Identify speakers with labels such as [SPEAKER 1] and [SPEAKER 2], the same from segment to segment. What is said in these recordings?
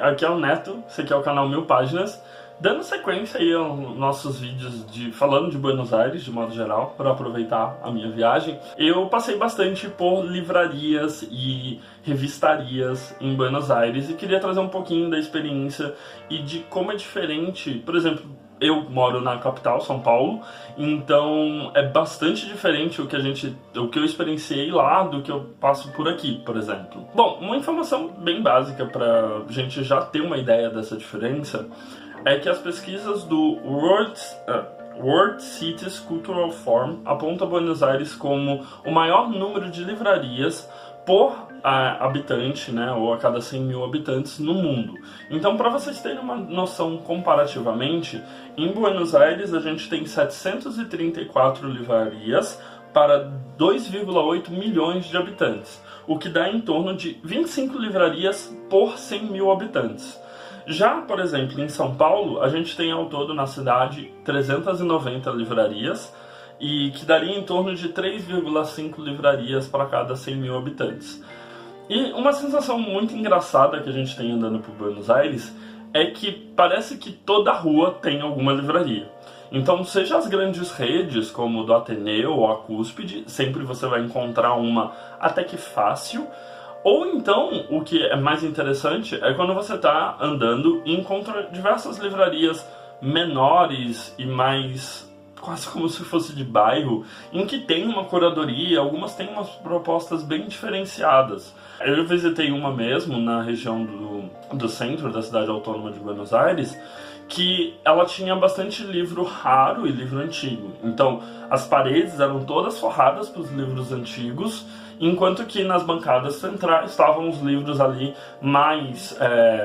[SPEAKER 1] aqui é o Neto, esse aqui é o canal Mil Páginas, dando sequência aí aos nossos vídeos falando de Buenos Aires, de modo geral, para aproveitar a minha viagem. Eu passei bastante por livrarias e revistarias em Buenos Aires e queria trazer um pouquinho da experiência e de como é diferente. Por exemplo, eu moro na capital, São Paulo, então é bastante diferente o que eu experienciei lá do que eu passo por aqui, por exemplo. Bom, uma informação bem básica para a gente já ter uma ideia dessa diferença é que as pesquisas do World Cities Cultural Forum apontam Buenos Aires como o maior número de livrarias por habitante, né, ou a cada 100 mil habitantes no mundo. Então, para vocês terem uma noção comparativamente, em Buenos Aires a gente tem 734 livrarias para 2,8 milhões de habitantes, o que dá em torno de 25 livrarias por 100 mil habitantes. Já, por exemplo, em São Paulo, a gente tem ao todo na cidade 390 livrarias, e que daria em torno de 3,5 livrarias para cada 100 mil habitantes. E uma sensação muito engraçada que a gente tem andando por Buenos Aires é que parece que toda rua tem alguma livraria. Então, seja as grandes redes, como o do Ateneu ou a Cúspide, sempre você vai encontrar uma até que fácil. Ou então, o que é mais interessante é quando você está andando e encontra diversas livrarias menores e mais quase como se fosse de bairro, em que tem uma curadoria, algumas têm umas propostas bem diferenciadas. Eu visitei uma mesmo na região do centro da cidade autônoma de Buenos Aires, que ela tinha bastante livro raro e livro antigo. Então, as paredes eram todas forradas para os livros antigos, enquanto que nas bancadas centrais estavam os livros ali mais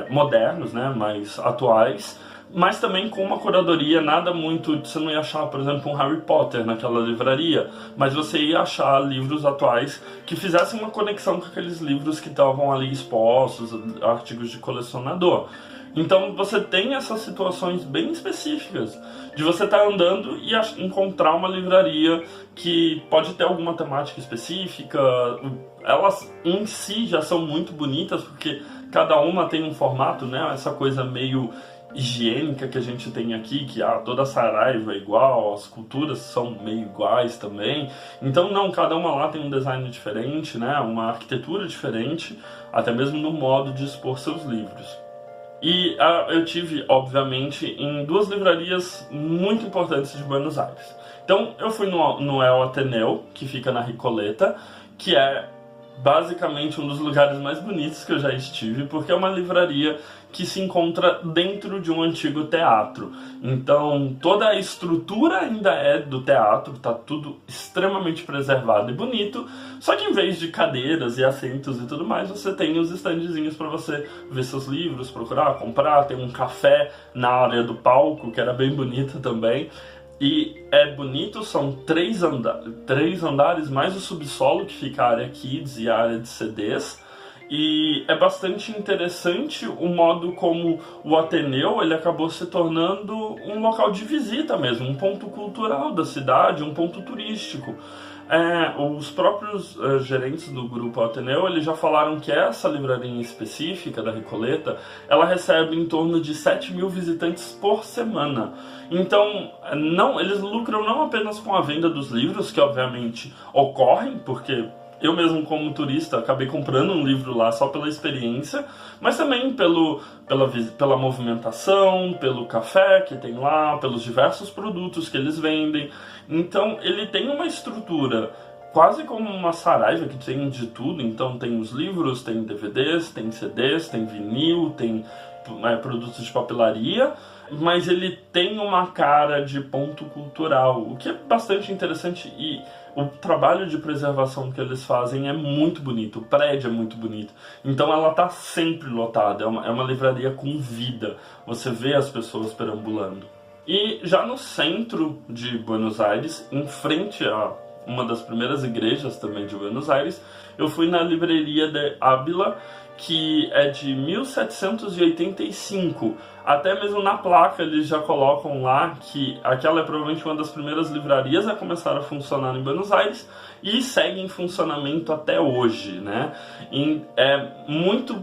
[SPEAKER 1] modernos, né, mais atuais, mas também com uma curadoria nada muito... Você não ia achar, por exemplo, um Harry Potter naquela livraria, mas você ia achar livros atuais que fizessem uma conexão com aqueles livros que estavam ali expostos, artigos de colecionador. Então você tem essas situações bem específicas de você estar andando e encontrar uma livraria que pode ter alguma temática específica. Elas em si já são muito bonitas porque cada uma tem um formato, né? Essa coisa meio higiênica que a gente tem aqui, que toda Saraiva é igual, as culturas são meio iguais também. Então não, cada uma lá tem um design diferente, né? Uma arquitetura diferente, até mesmo no modo de expor seus livros. E eu tive, obviamente, em duas livrarias muito importantes de Buenos Aires. Então eu fui no El Ateneu, que fica na Recoleta, que é basicamente um dos lugares mais bonitos que eu já estive, porque é uma livraria que se encontra dentro de um antigo teatro. Então toda a estrutura ainda é do teatro, está tudo extremamente preservado e bonito, só que em vez de cadeiras e assentos e tudo mais, você tem os standzinhos para você ver seus livros, procurar, comprar. Tem um café na área do palco, que era bem bonita também. E é bonito, são três andares mais o subsolo, que fica a área Kids e a área de CDs. E é bastante interessante o modo como o Ateneu ele acabou se tornando um local de visita mesmo, um ponto cultural da cidade, um ponto turístico. Os próprios gerentes do grupo Ateneu eles já falaram que essa livraria específica da Recoleta ela recebe em torno de 7 mil visitantes por semana. Então eles lucram não apenas com a venda dos livros, que obviamente ocorrem, porque eu mesmo como turista acabei comprando um livro lá só pela experiência, mas também pela movimentação, pelo café que tem lá, pelos diversos produtos que eles vendem. Então ele tem uma estrutura quase como uma Saraiva, que tem de tudo. Então tem os livros, tem DVDs, tem CDs, tem vinil, tem produtos de papelaria, mas ele tem uma cara de ponto cultural, o que é bastante interessante. E o trabalho de preservação que eles fazem é muito bonito, o prédio é muito bonito, então ela está sempre lotada, é uma livraria com vida, você vê as pessoas perambulando. E já no centro de Buenos Aires, em frente a uma das primeiras igrejas também de Buenos Aires, eu fui na livraria de Ávila, que é de 1785. Até mesmo na placa eles já colocam lá que aquela é provavelmente uma das primeiras livrarias a começar a funcionar em Buenos Aires e segue em funcionamento até hoje, né? E é muito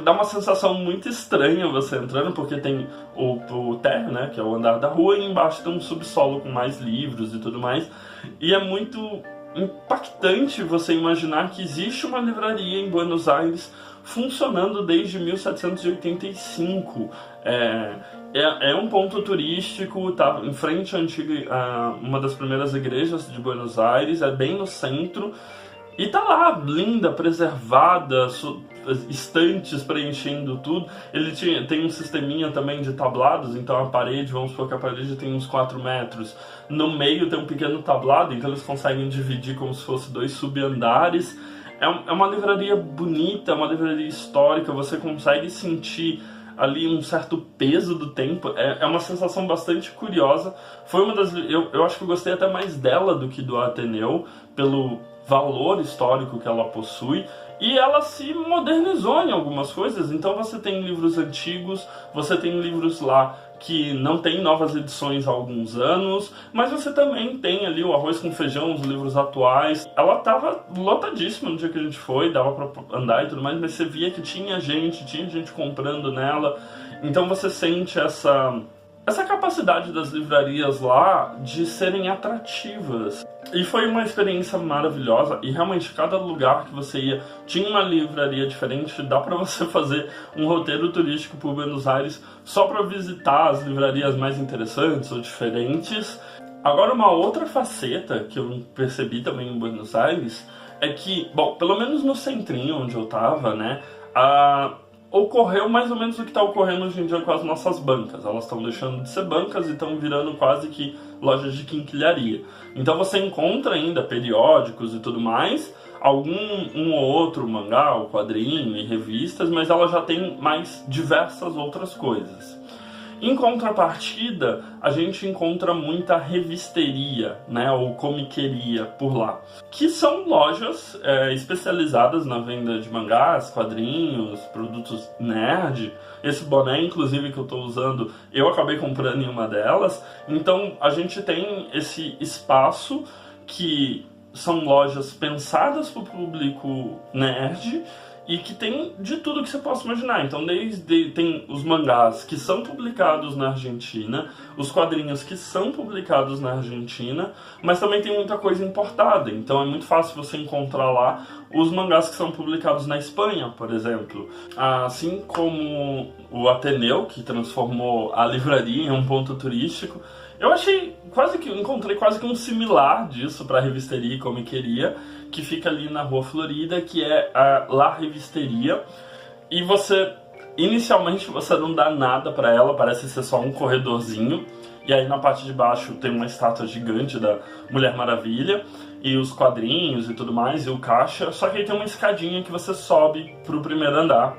[SPEAKER 1] dá uma sensação muito estranha você entrando, porque tem o térreo, né, que é o andar da rua, e embaixo tem um subsolo com mais livros e tudo mais. E é muito impactante você imaginar que existe uma livraria em Buenos Aires funcionando desde 1785. É um ponto turístico, tá em frente à uma das primeiras igrejas de Buenos Aires, é bem no centro. E tá lá, linda, preservada, estantes preenchendo tudo. Ele tem um sisteminha também de tablados, então a parede, vamos supor que a parede tem uns 4 metros. No meio tem um pequeno tablado, então eles conseguem dividir como se fosse 2 subandares. É uma livraria bonita, uma livraria histórica, você consegue sentir ali um certo peso do tempo. É uma sensação bastante curiosa. Foi uma das... Eu acho que eu gostei até mais dela do que do Ateneu, pelo valor histórico que ela possui, e ela se modernizou em algumas coisas. Então você tem livros antigos, você tem livros lá que não tem novas edições há alguns anos, mas você também tem ali o Arroz com Feijão, os livros atuais. Ela estava lotadíssima no dia que a gente foi, dava para andar e tudo mais, mas você via que tinha gente comprando nela. Então você sente essa capacidade das livrarias lá de serem atrativas. E foi uma experiência maravilhosa, e realmente cada lugar que você ia tinha uma livraria diferente. Dá pra você fazer um roteiro turístico por Buenos Aires só pra visitar as livrarias mais interessantes ou diferentes. Agora, uma outra faceta que eu percebi também em Buenos Aires é que, bom, pelo menos no centrinho onde eu tava, né, ocorreu mais ou menos o que está ocorrendo hoje em dia com as nossas bancas. Elas estão deixando de ser bancas e estão virando quase que lojas de quinquilharia. Então você encontra ainda periódicos e tudo mais, um ou outro mangá, ou quadrinho e revistas, mas ela já tem mais diversas outras coisas. Em contrapartida, a gente encontra muita revisteria, né, ou comiqueria por lá, que são lojas especializadas na venda de mangás, quadrinhos, produtos nerd. Esse boné, inclusive, que eu estou usando, eu acabei comprando em uma delas. Então, a gente tem esse espaço que são lojas pensadas para o público nerd, e que tem de tudo que você possa imaginar. Então tem os mangás que são publicados na Argentina, os quadrinhos que são publicados na Argentina, mas também tem muita coisa importada. Então é muito fácil você encontrar lá os mangás que são publicados na Espanha, por exemplo. Assim como o Ateneu, que transformou a livraria em um ponto turístico, eu encontrei quase que um similar disso para a revisteria e comiqueria, que fica ali na Rua Florida, que é a La Revisteria. E inicialmente você não dá nada para ela, parece ser só um corredorzinho. E aí na parte de baixo tem uma estátua gigante da Mulher Maravilha, e os quadrinhos e tudo mais, e o caixa. Só que aí tem uma escadinha que você sobe pro primeiro andar.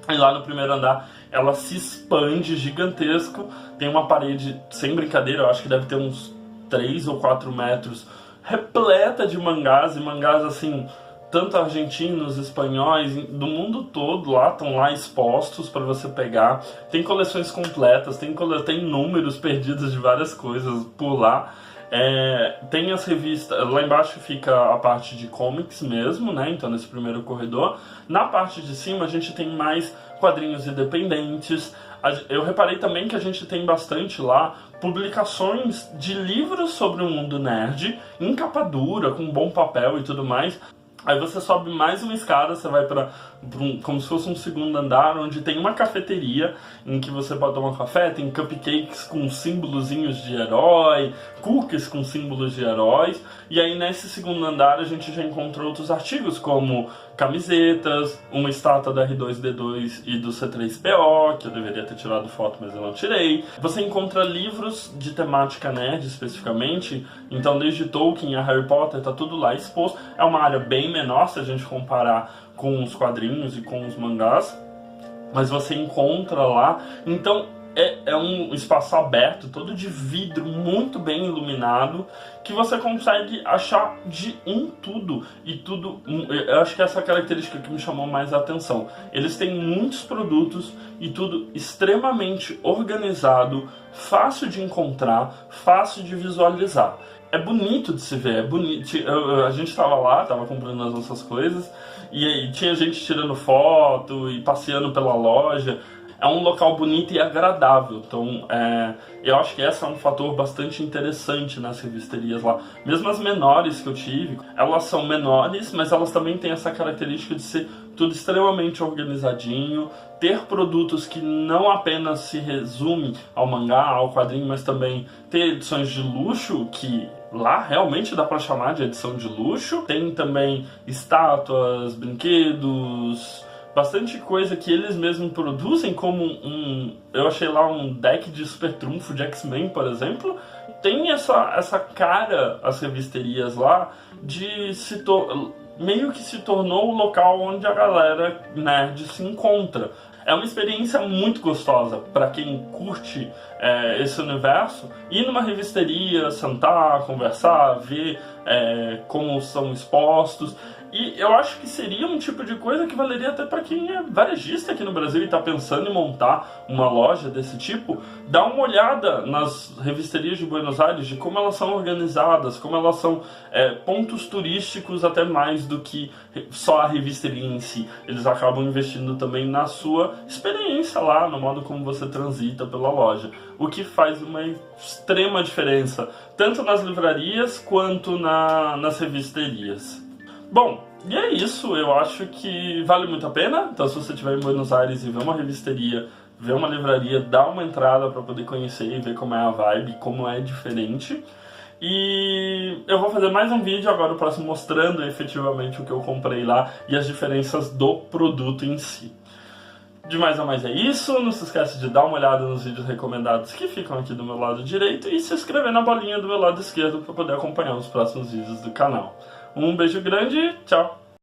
[SPEAKER 1] E lá no primeiro andar ela se expande gigantesco. Tem uma parede, sem brincadeira, eu acho que deve ter uns 3 ou 4 metros, repleta de mangás, e mangás assim, tanto argentinos, espanhóis, do mundo todo estão lá expostos para você pegar. Tem coleções completas, tem números perdidos de várias coisas por lá. Tem as revistas, lá embaixo fica a parte de comics mesmo, né? Então nesse primeiro corredor. Na parte de cima a gente tem mais quadrinhos independentes. Eu reparei também que a gente tem bastante lá publicações de livros sobre o mundo nerd, em capa dura, com bom papel e tudo mais. Aí você sobe mais uma escada, você vai para como se fosse um segundo andar, onde tem uma cafeteria em que você pode tomar café, tem cupcakes com símbolozinhos de herói, cookies com símbolos de heróis. E aí nesse segundo andar a gente já encontra outros artigos, como camisetas, uma estátua da R2-D2 e do C3PO, que eu deveria ter tirado foto, mas eu não tirei. Você encontra livros de temática nerd especificamente, então desde Tolkien a Harry Potter, tá tudo lá exposto. É uma área bem menor se a gente comparar com os quadrinhos e com os mangás, mas você encontra lá. Então é um espaço aberto, todo de vidro, muito bem iluminado, que você consegue achar de tudo. E tudo, eu acho que essa é a característica que me chamou mais a atenção. Eles têm muitos produtos e tudo extremamente organizado, fácil de encontrar, fácil de visualizar. é bonito de se ver, é bonito. A gente tava lá, tava comprando as nossas coisas, e aí tinha gente tirando foto e passeando pela loja. É um local bonito e agradável, então eu acho que esse é um fator bastante interessante nas revisterias lá. Mesmo as menores que eu tive, elas são menores, mas elas também têm essa característica de ser tudo extremamente organizadinho, ter produtos que não apenas se resumem ao mangá, ao quadrinho, mas também ter edições de luxo, que lá realmente dá pra chamar de edição de luxo. Tem também estátuas, brinquedos, bastante coisa que eles mesmos produzem, como eu achei lá um deck de super trunfo de X-Men, por exemplo. Tem essa cara, as revisterias lá, de meio que se tornou o local onde a galera nerd se encontra. É uma experiência muito gostosa para quem curte esse universo, ir numa revisteria, sentar, conversar, ver como são expostos. E eu acho que seria um tipo de coisa que valeria até para quem é varejista aqui no Brasil e está pensando em montar uma loja desse tipo. Dá uma olhada nas revisterias de Buenos Aires, de como elas são organizadas, como elas são pontos turísticos até mais do que só a revisteria em si. Eles acabam investindo também na sua experiência lá, no modo como você transita pela loja. O que faz uma extrema diferença, tanto nas livrarias quanto nas revisterias. Bom, e é isso, eu acho que vale muito a pena. Então, se você estiver em Buenos Aires e ver uma revisteria, ver uma livraria, dá uma entrada para poder conhecer e ver como é a vibe, como é diferente. E eu vou fazer mais um vídeo agora, o próximo, mostrando efetivamente o que eu comprei lá e as diferenças do produto em si. De mais a mais é isso, não se esquece de dar uma olhada nos vídeos recomendados que ficam aqui do meu lado direito e se inscrever na bolinha do meu lado esquerdo para poder acompanhar os próximos vídeos do canal. Um beijo grande, tchau!